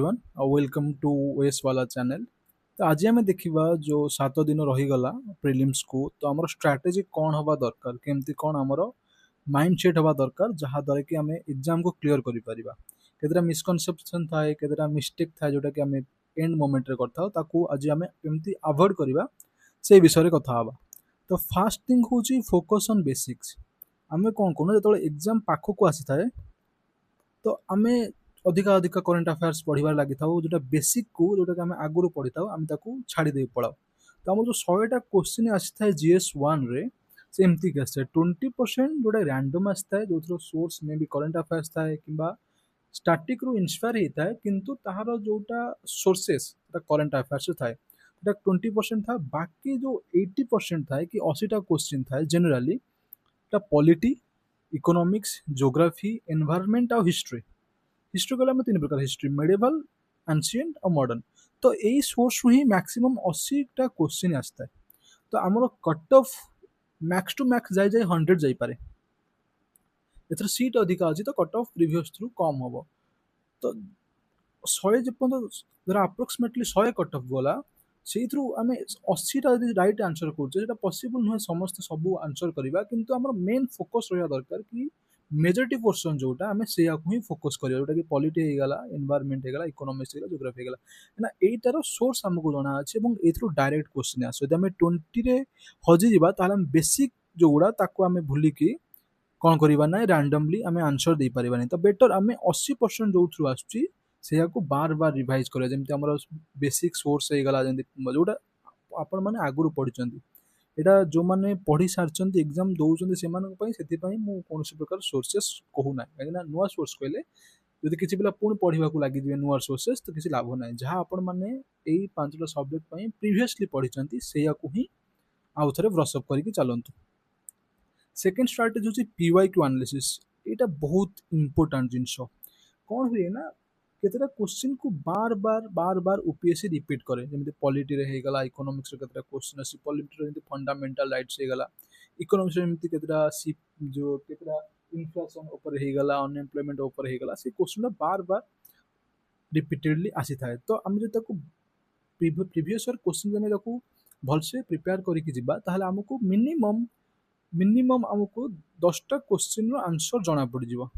Everyone welcome to OS वाला channel. तो आज आम देखा जो 7 दिन रहीगला प्रिलिम्स को, तो आमर स्ट्राटेजी कौन हवा दरकार, केमती कौन आमर माइंड सेट हवा दरकार जहाँद्वारा कि आम एग्जाम को क्लीयर करें। केतटा मिसकनसेप्शन थाए, केतटा मिस्टेक थाए जोटा कि आम एंड मोमेंट रे करथाउ, ताकू आज आम केमती अवॉइड करवा से विषय कथा हवा। तो फास्ट थिंग हूँ फोकस ऑन बेसिक्स। आम कौन कौन जो एग्जाम पाखक आसी थाए, तो आमे अधिका अधिका करंट अफेयर्स पढ़िबार लागि थाउ, जोटा बेसिक को जोटा कि आमे आगुरु पढ़ी थाउ, आमे ताकू छाड़ी दे पड़ाउ। तो आम जो 100टा क्वेश्चन आसी थाए जीएस 1 रे, से एमती के आसे 20% जोटा रैंडम आसी थाए, जो सोर्स मे भी करंट अफेयर्स थाए किंबा स्टैटिक रु इंस्पायर होता है, किंतु ताहार जोटा सोर्सेस करंट अफेयर्स थाए 20% था। बाकी जो 80% थाए कि 80टा क्वेश्चन थाए generally polity, economics, geography, environment और हिस्ट्री। हिस्ट्री कहले तीन प्रकार, हिस्ट्री मेडिवल, एंशिएंट और मॉडर्न। तो यही सोर्स रु ही मैक्सिमम 80टा क्वेश्चन आसता है। तो आमर cut off max to max जाए जाए 100 जाइपे। एथर सीट अधिका अच्छी तो कट ऑफ प्रीवियस थ्रू कम हम। तो 100 जेपर्यंत अप्रोक्सीमेटली 100 कट ऑफ गला, से आम 80टा राइट आंसर कर पॉसिबल नुहे समस्त सब आंसर करवा, किंतु आम मेन फोकस रहा दरकार कि मेजोरिटी पोर्सन जोटा आम से ही फोकस करिया, जोटा कि पॉलिटी होगला, एनवायरनमेंट होगला, इकोनॉमिक्स होगला, ज्योग्राफी होगला। ना एटार सोर्स आमको जना अच्छे और ए डायरेक्ट क्वेश्चन आस। यदि आम 20 रे हजि जावा, ताहले आम बेसिक जो गुड़ा ताको आम भूलिकी कौन करवा ना रैंडमली आम आंसर दे पारिबानी। तो बेटर आम 80% जो थ्रू आसुची से बार बार रिवाइज करिया, जेमति हमर बेसिक सोर्स होगला, जेमति जोटा आपण माने आगुरु पढ़िचंती, एटा जो माने पढ़ी सारचंती एग्जाम दउचंती सेमानक पई, सेति मु कोनोसी प्रकार सोर्सेस कहू ना, काहेकि नुआ सोर्स कहले जदि किसी पिला पुणी पढ़िबाकू लागि जिवे नुआ सोर्सेस, तो किसी लाभ ना। जहाँ आपण माने एई 5टा सब्जेक्ट पई प्रीवियसली पढ़िचंती सेयाकू ही आउ थरे ब्रश अप करके चलंतु। सेकेंड स्ट्राटेजी हूँ पीवाईक्यू एनालिसिस। यहाँ बहुत इंपोर्टाट जिनस कौन हुए ना, केतटा क्वेश्चन को बार बार बार बार यूपीएससी रिपीट करे, जमी पॉलिटी रे होगला, इकोनॉमिक्स रे केतटा क्वेश्चन अछि, पॉलिटी रे फंडामेंटल राइट्स होगला, इकोनॉमिक्स रे केतटा सी जो केतटा इन्फ्लेशन ऊपर होगला, अनएम्प्लॉयमेंट ऊपर होगला, से क्वेश्चन बार बार रिपीटेडली आसी थाए। तो आम जो प्रीवियस ईयर क्वेश्चन जमे भलसे प्रिपेयर करके जिबा, ताहले हमको मिनिमम मिनिमम आमको 10टा क्वेश्चन आंसर जना पड़ जाव।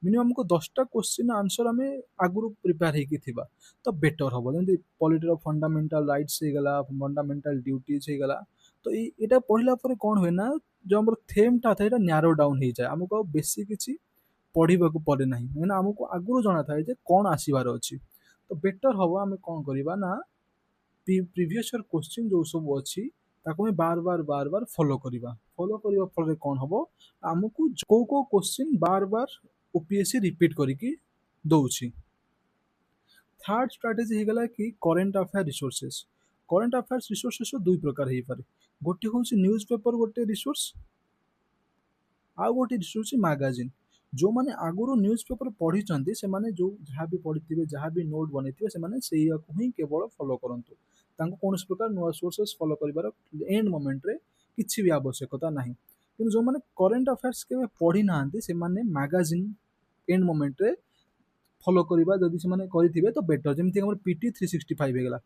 मिनिमम हमको 10टा क्वेश्चन आंसर आम आगुरी प्रिपेयर होगी थिबा, तो बेटर हम। जमी पॉलिटी फंडामेंटल राइट्स होगला, फंडामेंटल ड्यूटीज होगला, तो यहाँ पढ़ला पर कौन हुए ना, जो आम थेमटा था ये न्यारो डाउन हो जाए, आमको बेसी किसी पढ़ा पड़े ना, कहीं आमको आगुरी जना था कौन आसबार अच्छी। तो बेटर हम आम कौन करवा ना, प्रीवियस ईयर क्वेश्चन जो सब अच्छी ताको बार बार बार बार फॉलो करवा। फॉलो करने फल कौन हम, आमको को क्वेश्चन बार बार यूपीएससी रिपीट करके दौची। थर्ड स्ट्राटेजी होगला कि current affair resources. Current affairs resources दुई प्रकार हो पारे, गोटे हूँ न्यूज पेपर गोटे रिसोर्स, आउ गोटे रिसोर्स मैगजीन। जो मैंने आगुरी न्यूज पेपर पढ़ी से माने जो जहाँ भी पढ़ी जहाँ भी नोट बन से ही केवल फॉलो करंतु, कौन प्रकार नुआ सोर्सेस फॉलो कर एंड मोमेंट रे किसी भी आवश्यकता ना। कि जो मैंने करेन्ट अफेयर्स के पढ़ी ना से मैगजीन एंड मोमेंट रे फॉलो करवा जदि से करेंगे तो बेटर। जमीक आम पीटी 365 होगला,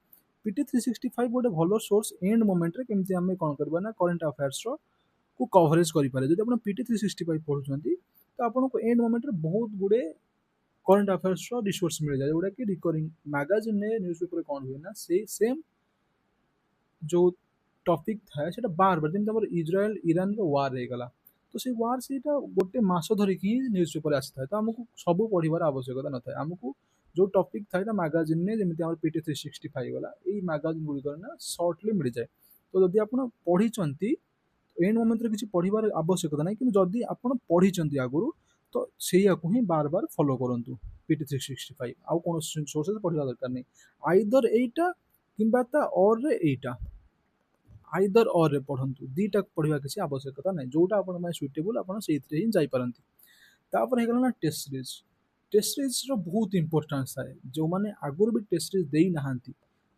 पीटी 365 गोटे भल सोर्स एंड मोमेंट रे केमती आम कौन करवा ना करेन्ट अफेयर्स को कवरेज करें। जब आप पीटी 365 पढ़ुंट, तो आपको एंड मोमेंट रे बहुत गुड़े करेन्ट अफेयर्स रिसोर्स मिल जाए, जोटा कि रिकरिंग मैगजीन ने न्यूज पेपर कौन हुए ना से सेम जो टॉपिक था से बार बार, जमी इज्राएल ईरान वार होगला, तो से वार से गोटे मस धरिकी ही न्यूज पेपर आसी था। तो आमको सब पढ़ार आवश्यकता न था, आमको जो टॉपिक था मैगजीन ने जमी पीटी 365 गला, यही मैगजीन गुड़िक ना सर्टली मिल जाए। तो जदि आप पढ़ी एंड मोमेंट किसी पढ़ार आवश्यकता ना, कि जदि आप पढ़ी आगुरी तो से ही बार बार फॉलो करूँ पीटी 365, आउ कौन सोर्सेस पढ़ा दरकार नहीं। आइदर एटा किंबा ता और रे एटा, आइदर और रे पढ़ंतु, दीटा पढ़ा किसी आवश्यकता ना, जोटा आप सुइटेबल आप ही जापारती। तापर होगला ना टेस्ट सीरीज। टेस्ट सीरीज बहुत इंपोर्टान्स थाए, जो मैंने आगुरी भी टेस्ट सीरीज दे ना,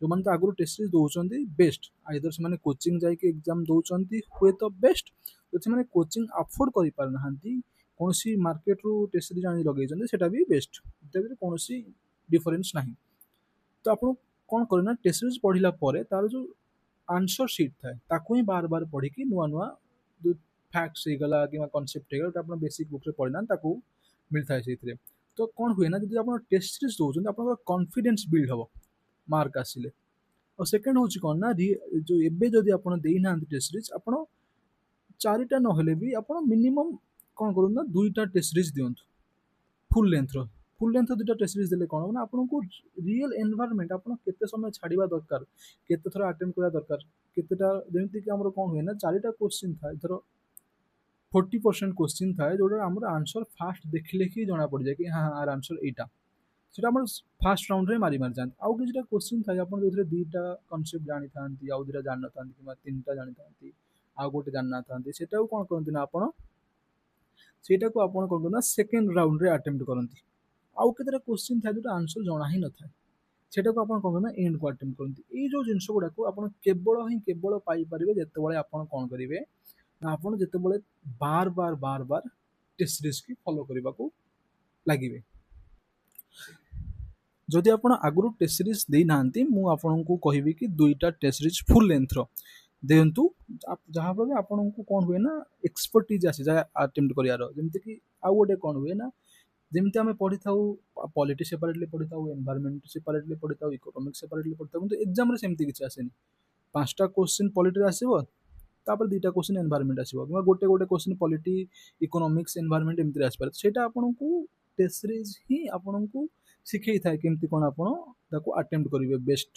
जो मैंने तो आगुरी टेस्ट सीरीज दौरान बेस्ट, आइदर से कोचिंग जाके एग्जाम दौरान हुए तो बेस्ट, जो कोचिंग अफोर्ड कर पारना कौन सी मार्केट रू टेस्ट सीरीज आनी लगे भी बेस्ट, कौन डिफरेन्स ना। ତ ଆପଣ କ'ଣ କରିବେ ନା ଟେଷ୍ଟ ସିରିଜ୍ ପଢ଼ିଲା ପରେ ତାର ଯୋଉ ଆନ୍ସର ସିଟ୍ ଥାଏ ତାକୁ ହିଁ ବାର ବାର ପଢ଼ିକି ନୂଆ ନୂଆ ଯୋଉ ଫ୍ୟାକ୍ଟସ ହେଇଗଲା କିମ୍ବା କନସେପ୍ଟ ହେଇଗଲା ଯୋଉଟା ଆପଣ ବେସିକ ବୁକ୍ରେ ପଢ଼ିନାହାନ୍ତି ତାକୁ ମିଳିଥାଏ ସେଇଥିରେ। ତ କ'ଣ ହୁଏ ନା ଯଦି ଆପଣ ଟେଷ୍ଟ ସିରିଜ୍ ଦଉଛନ୍ତି ଆପଣଙ୍କର କନଫିଡେନ୍ସ ବିଲ୍ଡ ହବ ମାର୍କ ଆସିଲେ। ଆଉ ସେକେଣ୍ଡ ହଉଛି କ'ଣ ନା ଯୋଉ ଏବେ ଯଦି ଆପଣ ଦେଇନାହାନ୍ତି ଟେଷ୍ଟ ସିରିଜ୍ ଆପଣ ଚାରିଟା ନହେଲେ ବି ଆପଣ ମିନିମମ୍ କ'ଣ କରନ୍ତୁ ନା ଦୁଇଟା ଟେଷ୍ଟ ସିରିଜ୍ ଦିଅନ୍ତୁ ଫୁଲ୍ ଲେନ୍ଥର। ଫୁଲ୍ ଲେନ୍ଥର ଦୁଇଟା ଟେଷ୍ଟ ସିରିଜ୍ ଦେଲେ କ'ଣ ହବ ନା ଆପଣଙ୍କୁ ରିଏଲ୍ ଏନଭାରମେଣ୍ଟ ଆପଣ କେତେ ସମୟ ଛାଡ଼ିବା ଦରକାର, କେତେ ଥର ଆଟେମ୍ପ କରିବା ଦରକାର, କେତେଟା ଯେମିତିକି ଆମର କ'ଣ ହୁଏ ନା ଚାରିଟା କୋଶ୍ଚିନ୍ ଥାଏ ଧର 40% କୋଶ୍ଚିନ୍ ଥାଏ ଯୋଉଟା ଆମର ଆନ୍ସର ଫାଷ୍ଟ ଦେଖିଲେ ହିଁ ଜଣା ପଡ଼ିଯାଏ କି ହଁ ଆର ଆନ୍ସର ଏଇଟା। ସେଟା ଆମର ଫାଷ୍ଟ ରାଉଣ୍ଡରେ ମାରି ମାରିଯାଆନ୍ତି। ଆଉ କିଛିଟା କୋଶ୍ଚିନ୍ ଥାଏ ଆପଣ ଯୋଉଥିରେ ଦିଟା କନସେପ୍ଟ ଜାଣିଥାନ୍ତି ଆଉ ଦିଟା ଜାଣିନଥାନ୍ତି କିମ୍ବା ତିନିଟା ଜାଣିଥାନ୍ତି ଆଉ ଗୋଟେ ଜାଣିନଥାନ୍ତି ସେଟାକୁ କ'ଣ କରନ୍ତି ନା ଆପଣ ସେଇଟାକୁ ଆପଣ କ'ଣ କରନ୍ତି ନା ସେକେଣ୍ଡ ରାଉଣ୍ଡରେ ଆଟେମ୍ପ୍ଟ କରନ୍ତି। ଆଉ କେତେଟା କୋଶ୍ଚିନ୍ ଥାଏ ଯୋଉଟା ଆନ୍ସର ଜଣା ହିଁ ନଥାଏ ସେଟାକୁ ଆପଣ କ'ଣ କରନ୍ତି ନା ଏଣ୍ଡକୁ ଆଟେମ୍ପ୍ଟ କରନ୍ତି। ଏଇ ଯୋଉ ଜିନିଷ ଗୁଡ଼ାକୁ ଆପଣ କେବଳ ପାଇପାରିବେ ଯେତେବେଳେ ଆପଣ କ'ଣ କରିବେ ନା ଆପଣ ଯେତେବେଳେ ବାର ବାର ଟେଷ୍ଟ ସିରିଜ୍ କି ଫଲୋ କରିବାକୁ ଲାଗିବେ। ଯଦି ଆପଣ ଆଗରୁ ଟେଷ୍ଟ ସିରିଜ୍ ଦେଇନାହାନ୍ତି ମୁଁ ଆପଣଙ୍କୁ କହିବି କି ଦୁଇଟା ଟେଷ୍ଟ ସିରିଜ୍ ଫୁଲ୍ ଲେନ୍ଥର ଦିଅନ୍ତୁ ଯାହାଫଳରେ ଆପଣଙ୍କୁ କ'ଣ ହୁଏ ନା ଏକ୍ସପର୍ଟିଜ୍ ଆସିଯାଏ ଆଟେମ୍ପ୍ଟ କରିବାର। ଯେମିତିକି ଆଉ ଗୋଟେ କ'ଣ ହୁଏ ନା ଯେମିତି ଆମେ ପଢ଼ିଥାଉ ପଲିଟି ସେପାରେଟଲି ପଢ଼ିଥାଉ, ଏନଭାରମେଣ୍ଟ ସେପାରେଟଲି ପଢ଼ିଥାଉ, ଇକୋନୋମିକ୍ସ ସେପାରେଟଲି ପଢ଼ିଥାଉ, କିନ୍ତୁ ଏକ୍ଜାମରେ ସେମିତି କିଛି ଆସେନି। ପାଞ୍ଚଟା କୋଶ୍ଚିନ୍ ପଲିଟିରେ ଆସିବ ତାପରେ ଦୁଇଟା କୋଶ୍ଚିନ୍ ଏନଭାରମେଣ୍ଟ ଆସିବ କିମ୍ବା ଗୋଟେ ଗୋଟେ କୋଶ୍ଚିନ୍ ପଲିଟି ଇକୋନୋମିକ୍ସ ଏନଭାରମେଣ୍ଟ ଏମିତିରେ ଆସିପାରେ। ସେଇଟା ଆପଣଙ୍କୁ ଟେଷ୍ଟ ସିରିଜ୍ ହିଁ ଆପଣଙ୍କୁ ଶିଖେଇଥାଏ କେମିତି କ'ଣ ଆପଣ ତାକୁ ଆଟେମ୍ପ୍ଟ କରିବେ ବେଷ୍ଟ।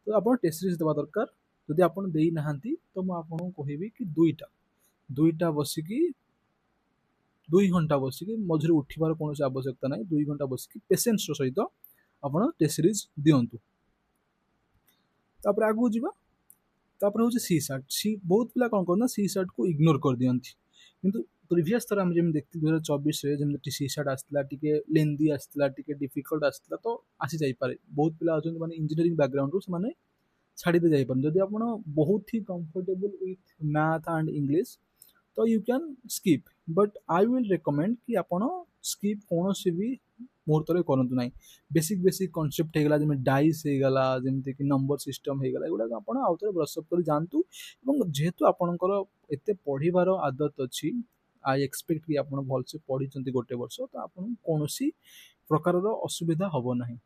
ତ ଆପଣ ଟେଷ୍ଟ ସିରିଜ୍ ଦେବା ଦରକାର। ଯଦି ଆପଣ ଦେଇନାହାନ୍ତି ତ ମୁଁ ଆପଣଙ୍କୁ କହିବି କି ଦୁଇଟା ବସିକି 2 ଘଣ୍ଟା ବସିକି ମଝିରେ ଉଠିବାର କୌଣସି ଆବଶ୍ୟକତା ନାହିଁ। 2 ଘଣ୍ଟା ବସିକି ପେସେନ୍ସର ସହିତ ଆପଣ ଟେଷ୍ଟ ସିରିଜ୍ ଦିଅନ୍ତୁ। ତାପରେ ଆଗକୁ ଯିବା। ତାପରେ ହଉଛି ସି ସାର୍ଟ। ବହୁତ ପିଲା କ'ଣ କରନ୍ତି ନା ସି ସାର୍ଟକୁ ଇଗ୍ନୋର କରିଦିଅନ୍ତି। କିନ୍ତୁ ପ୍ରିଭିୟସ୍ ଥର ଆମେ ଯେମିତି ଦେଖିଥିଲୁ 2024ରେ ଯେମିତି ସି ସାର୍ଟ ଆସିଥିଲା ଟିକେ ଲେନ୍ଦି ଆସିଥିଲା ଟିକେ ଡିଫିକଲ୍ଟ ଆସିଥିଲା ତ ଆସି ଯାଇପାରେ। ବହୁତ ପିଲା ଅଛନ୍ତି ମାନେ ଇଞ୍ଜିନିୟରିଂ ବ୍ୟାକଗ୍ରାଉଣ୍ଡରୁ ସେମାନେ ଛାଡ଼ି ଦେଇ ଯାଇପାରନ୍ତି। ଯଦି ଆପଣ ବହୁତ ହି comfortable with math and English ତ you can skip. But I will recommend କି ଆପଣ ସ୍କିପ୍ କୌଣସି ବି ମୁହୂର୍ତ୍ତରେ କରନ୍ତୁ ନାହିଁ। ବେସିକ୍ କନସେପ୍ଟ ହେଇଗଲା ଯେମିତି ଡାଇସ୍ ହେଇଗଲା ଯେମିତିକି ନମ୍ବର ସିଷ୍ଟମ୍ ହେଇଗଲା ଏଗୁଡ଼ାକ ଆପଣ ଆଉଥରେ ବ୍ରସଅପ୍ କରି ଯାଆନ୍ତୁ। ଏବଂ ଯେହେତୁ ଆପଣଙ୍କର ଏତେ ପଢ଼ିବାର ଆଦତ ଅଛି ଆଇ ଏକ୍ସପେକ୍ଟ କି ଆପଣ ଭଲସେ ପଢ଼ିଛନ୍ତି ଗୋଟେ ବର୍ଷ ତ ଆପଣଙ୍କୁ କୌଣସି ପ୍ରକାରର ଅସୁବିଧା ହେବ ନାହିଁ।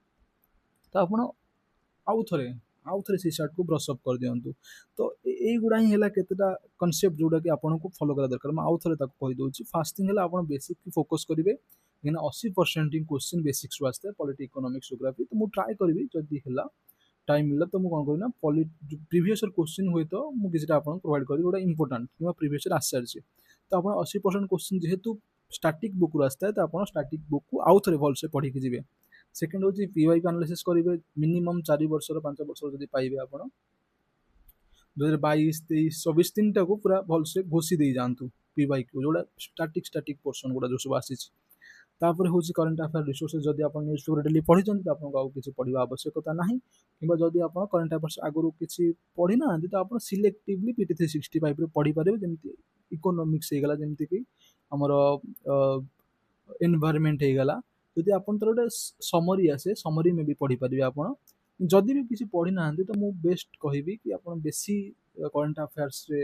ତ ଆପଣ ଆଉ ଥରେ ସେଇ ସାର୍ଟକୁ ବ୍ରସଅପ୍ କରିଦିଅନ୍ତୁ। ତ ଏଇଗୁଡ଼ା ହିଁ ହେଲା କେତେଟା କନସେପ୍ଟ ଯୋଉଟାକି ଆପଣଙ୍କୁ ଫଲୋ କରିବା ଦରକାର। ମୁଁ ଆଉ ଥରେ ତାକୁ କହିଦେଉଛି। ଫାର୍ଷ୍ଟ ଥିଙ୍ଗ ହେଲା ଆପଣ ବେସିକ୍ ଫୋକସ୍ କରିବେ କାହିଁକିନା 80% ହିଁ କୋଶ୍ଚିନ୍ ବେସିକ୍ସରୁ ଆସିଥାଏ ପଲିଟି ଇକୋନୋମିକ୍ସ ଜୋଗ୍ରାଫି। ତ ମୁଁ ଟ୍ରାଏ କରିବି ଯଦି ହେଲା ଟାଇମ୍ ମିଳିଲା ତ ମୁଁ କ'ଣ କରିବି ନା ପ୍ରିଭିୟସ୍ ଇୟର୍ କୋଶ୍ଚିନ୍ ହୁଏତ ମୁଁ କିଛିଟା ଆପଣଙ୍କୁ ପ୍ରୋଭାଇଡ଼ କରିବି ଯୋଉଟା ଇମ୍ପୋର୍ଟାଣ୍ଟ କିମ୍ବା ପ୍ରିଭିୟସ୍ ଇୟର୍ ଆସିସାରିଛି। ତ ଆପଣ 80% କୋଶ୍ଚିନ୍ ଯେହେତୁ ଷ୍ଟାଟିକ୍ ବୁକ୍ରୁ ଆସିଥାଏ ତ ଆପଣ ଷ୍ଟାଟିକ୍ ବୁକ୍କୁ ଆଉ ଥରେ ଭଲସେ ପଢ଼ିକି ଯିବେ। ସେକେଣ୍ଡ ହେଉଛି ପିୱାଇକ୍ୟୁ ଆନାଲିସିସ୍ କରିବେ ମିନିମମ୍ 4 ବର୍ଷର 5 ବର୍ଷର ଯଦି ପାଇବେ ଆପଣ 2022, 23, 24 ତିନିଟାକୁ ପୁରା ଭଲସେ ଘୋଷି ଦେଇ ଯାଆନ୍ତୁ ପିୱାଇକ୍ୟୁ ଯୋଉଟା ଷ୍ଟାଟିକ୍ ପୋର୍ସନ୍ ଗୁଡ଼ା ଯୋଉ ସବୁ ଆସିଛି। ତାପରେ ହେଉଛି କରେଣ୍ଟ ଆଫେୟାର ରିସୋର୍ସେସ୍ ଯଦି ଆପଣ ନ୍ୟୁଜ୍ ପେପର ଡେଲି ପଢ଼ିଛନ୍ତି ତ ଆପଣଙ୍କୁ ଆଉ କିଛି ପଢ଼ିବା ଆବଶ୍ୟକତା ନାହିଁ। କିମ୍ବା ଯଦି ଆପଣ କରେଣ୍ଟ ଆଫେୟାର୍ସ ଆଗରୁ କିଛି ପଢ଼ିନାହାନ୍ତି ତ ଆପଣ ସିଲେକ୍ଟିଭଲି ପିଟି 365ରେ ପଢ଼ିପାରିବେ। ଯେମିତି ଇକୋନୋମିକ୍ସ ହେଇଗଲା ଯେମିତିକି ଆମର ଏନଭାରମେଣ୍ଟ ହେଇଗଲା। ଯଦି ଆପଣ ତାର ଗୋଟେ ସମରି ଆସେ ସମରି ମେ ବି ପଢ଼ିପାରିବେ ଆପଣ। ଯଦି ବି କିଛି ପଢ଼ିନାହାନ୍ତି ତ ମୁଁ ବେଷ୍ଟ କହିବି କି ଆପଣ ବେଶୀ କରେଣ୍ଟ ଆଫେୟାର୍ସରେ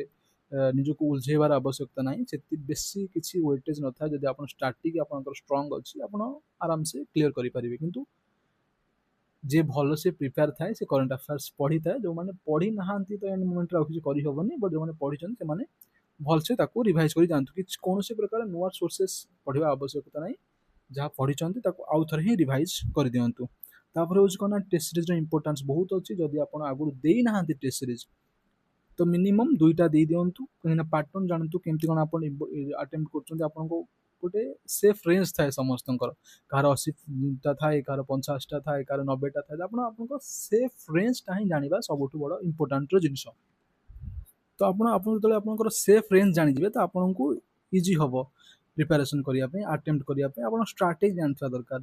ନିଜକୁ ଉଲଝେଇବାର ଆବଶ୍ୟକତା ନାହିଁ। ସେଠି ବେଶୀ କିଛି ୱେଟେଜ୍ ନଥାଏ। ଯଦି ଆପଣ ଷ୍ଟାର୍ଟିଂ ଆପଣଙ୍କର ଷ୍ଟ୍ରଙ୍ଗ ଅଛି ଆପଣ ଆରାମସେ କ୍ଲିୟର କରିପାରିବେ। କିନ୍ତୁ ଯିଏ ଭଲସେ ପ୍ରିପେୟାର ଥାଏ ସେ କରେଣ୍ଟ ଆଫେୟାର୍ସ ପଢ଼ିଥାଏ। ଯେଉଁମାନେ ପଢ଼ିନାହାନ୍ତି ତ ଏଣ୍ଡ ମୋମେଣ୍ଟରେ ଆଉ କିଛି କରିହେବନି। ବଟ୍ ଯେଉଁମାନେ ପଢ଼ିଛନ୍ତି ସେମାନେ ଭଲସେ ତାକୁ ରିଭାଇଜ୍ କରି ଯାଆନ୍ତୁ। କିଛି କୌଣସି ପ୍ରକାର ନୂଆ ସୋର୍ସେସ୍ ପଢ଼ିବା ଆବଶ୍ୟକତା ନାହିଁ। ଯାହା ପଢ଼ିଛନ୍ତି ତାକୁ ଆଉ ଥରେ ହିଁ ରିଭାଇଜ୍ କରିଦିଅନ୍ତୁ। ତାପରେ ହେଉଛି କ'ଣ ନା ଟେଷ୍ଟ ସିରିଜ୍ର ଇମ୍ପୋର୍ଟାନ୍ସ ବହୁତ ଅଛି। ଯଦି ଆପଣ ଆଗରୁ ଦେଇନାହାନ୍ତି ଟେଷ୍ଟ ସିରିଜ୍ ତ ମିନିମମ୍ ଦୁଇଟା ଦେଇ ଦିଅନ୍ତୁ। କାହିଁକିନା ପାଟର୍ନ ଜାଣନ୍ତୁ କେମିତି କ'ଣ ଆପଣ ଆଟେମ୍ପ୍ଟ କରୁଛନ୍ତି। ଆପଣଙ୍କୁ ଗୋଟେ ସେଫ୍ ରେଞ୍ଜ ଥାଏ ସମସ୍ତଙ୍କର। କାହାର 80ଟା ଥାଏ, କାହାର 50ଟା ଥାଏ, କାହାର 90ଟା ଥାଏ। ଆପଣଙ୍କ ସେଫ୍ ରେଞ୍ଜଟା ହିଁ ଜାଣିବା ସବୁଠୁ ବଡ଼ ଇମ୍ପୋର୍ଟାଣ୍ଟର ଜିନିଷ। ତ ଆପଣ ଯେତେବେଳେ ଆପଣଙ୍କର ସେଫ୍ ରେଞ୍ଜ ଜାଣିଯିବେ ତ ଆପଣଙ୍କୁ ଇଜି ହେବ ପ୍ରିପାରେସନ୍ କରିବା ପାଇଁ ଆଟେମ୍ପ୍ଟ କରିବା ପାଇଁ। ଆପଣ ଷ୍ଟ୍ରାଟେଜି ଜାଣିଥିବା ଦରକାର।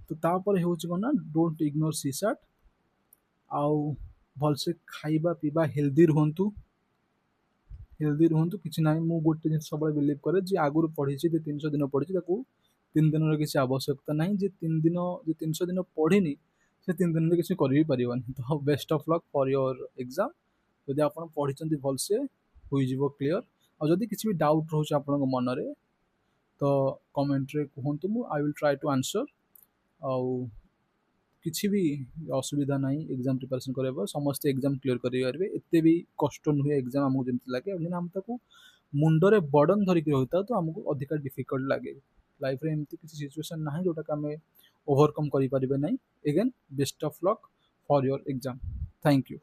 ତ ତାପରେ ହେଉଛି କ'ଣ ନା ଡୋଣ୍ଟ ଇଗ୍ନୋର ସି ସାର୍ଟ। ଆଉ ଭଲସେ ଖାଇବା ପିଇବା ହେଲ୍ଦି ରୁହନ୍ତୁ କିଛି ନାହିଁ। ମୁଁ ଗୋଟେ ଜିନିଷ ସବୁବେଳେ ବିଲିଭ୍ କରେ ଯିଏ ଆଗରୁ ପଢ଼ିଛି ଯେ 300 ଦିନ ପଢ଼ିଛି ତାକୁ 3 ଦିନର କିଛି ଆବଶ୍ୟକତା ନାହିଁ। ଯେ 300 ଦିନ ପଢ଼ିନି ସେ 3 ଦିନରେ କିଛି କରି ବି ପାରିବନି। ତ best of luck for your exam. ଯଦି ଆପଣ ପଢ଼ିଛନ୍ତି ଭଲସେ ହୋଇଯିବ କ୍ଲିୟର। ଆଉ ଯଦି କିଛି ବି ଡାଉଟ୍ ରହୁଛି ଆପଣଙ୍କ ମନରେ ତ କମେଣ୍ଟରେ କୁହନ୍ତୁ, ମୁଁ I will try to answer. ଆଉ କିଛି ବି ଅସୁବିଧା ନାହିଁ ଏକ୍ଜାମ୍ ପ୍ରିପାରେସନ୍ କରିବା। ସମସ୍ତେ ଏକ୍ଜାମ୍ କ୍ଲିୟର କରିପାରିବେ। ଏତେ ବି କଷ୍ଟ ନୁହେଁ ଏକ୍ଜାମ୍ ଆମକୁ ଯେମିତି ଲାଗେ। କାହିଁକିନା ଆମେ ତାକୁ ମୁଣ୍ଡରେ ବର୍ଡ଼ନ୍ ଧରିକି ରହିଥାଉ ତ ଆମକୁ ଅଧିକା ଡିଫିକଲ୍ଟ ଲାଗେ। ଲାଇଫ୍‌ରେ ଏମିତି କିଛି ସିଚୁଏସନ୍ ନାହିଁ ଯୋଉଟାକି ଆମେ ଓଭରକମ୍ କରିପାରିବେ ନାହିଁ। Again best of luck for your exam. Thank you.